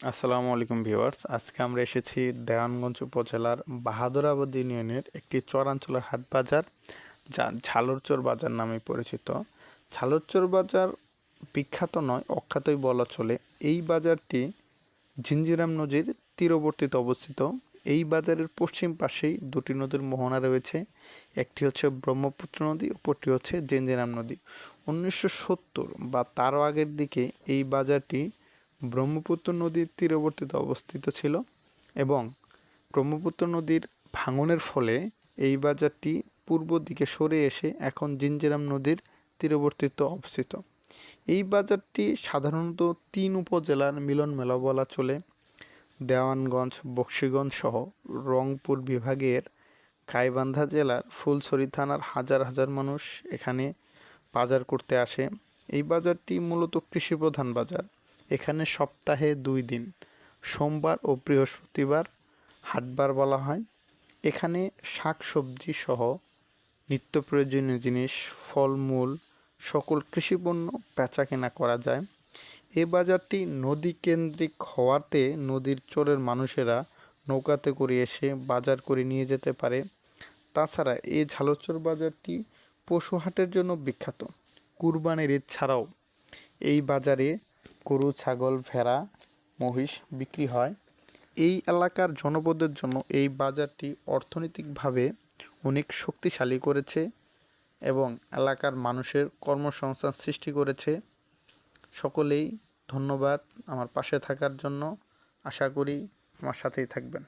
আসসালামু আলাইকুম ভিউয়ার্স। আজকে আমরা এসেছি দেওয়ানগঞ্জ উপজেলার বাহাদুরাবাদ ইউনিয়নের একটি চরাঞ্চলের হাট বাজার, যা ঝালরচর বাজার নামে পরিচিত। ঝালরচর বাজার বিখ্যাত নয়, অখ্যাতই বলা চলে। এই বাজারটি ঝিঞ্জিরাম নদীর তীরবর্তীতে অবস্থিত। এই বাজারের পশ্চিম পাশেই দুটি নদীর মোহনা রয়েছে। একটি হচ্ছে ব্রহ্মপুত্র নদী, অপরটি হচ্ছে ঝিঞ্জিরাম নদী। 1970 বা তারও আগের দিকে এই বাজারটি ব্রহ্মপুত্র নদীর তীরবর্তীতে অবস্থিত ছিল এবং ব্রহ্মপুত্র নদীর ভাঙনের ফলে এই বাজারটি পূর্ব দিকে সরে এসে এখন ঝিঞ্জিরাম নদীর তীরবর্তীতে অবস্থিত। এই বাজারটি সাধারণত 3 উপজেলার মিলন মেলা বলা চলে। দেওয়ানগঞ্জ, বকশীগঞ্জ সহ রংপুর বিভাগের গাইবান্ধা জেলার ফুলছড়ি থানার হাজার হাজার মানুষ এখানে বাজার করতে আসে। এই বাজারটি মূলত কৃষিপ্রধান বাজার। এখানে সপ্তাহে 2 দিন, সোমবার ও বৃহস্পতিবার হাটবার বলা হয়। এখানে শাকসবজি সহ নিত্য প্রয়োজনীয় জিনিস, ফলমূল, সকল কৃষিপণ্য বেচাকেনা করা যায়। এ বাজারটি নদী কেন্দ্রিক হওয়াতে নদীর চরের মানুষেরা নৌকাতে করে এসে বাজার করে নিয়ে যেতে পারে। তাছাড়া এই ঝালরচর বাজারটি পশু হাটের জন্য বিখ্যাত। কুরবানির ঈদ ছাড়াও এই বাজারে গরু, ছাগল, ভেড়া, মহিষ বিক্রি হয়। এই এলাকার জনপদের জন্য এই বাজারটি অর্থনৈতিকভাবে অনেক শক্তিশালী করেছে এবং এলাকার মানুষের কর্মসংস্থান সৃষ্টি করেছে। সকলেই ধন্যবাদ আমার পাশে থাকার জন্য। আশা করি আমার সাথেই থাকবেন।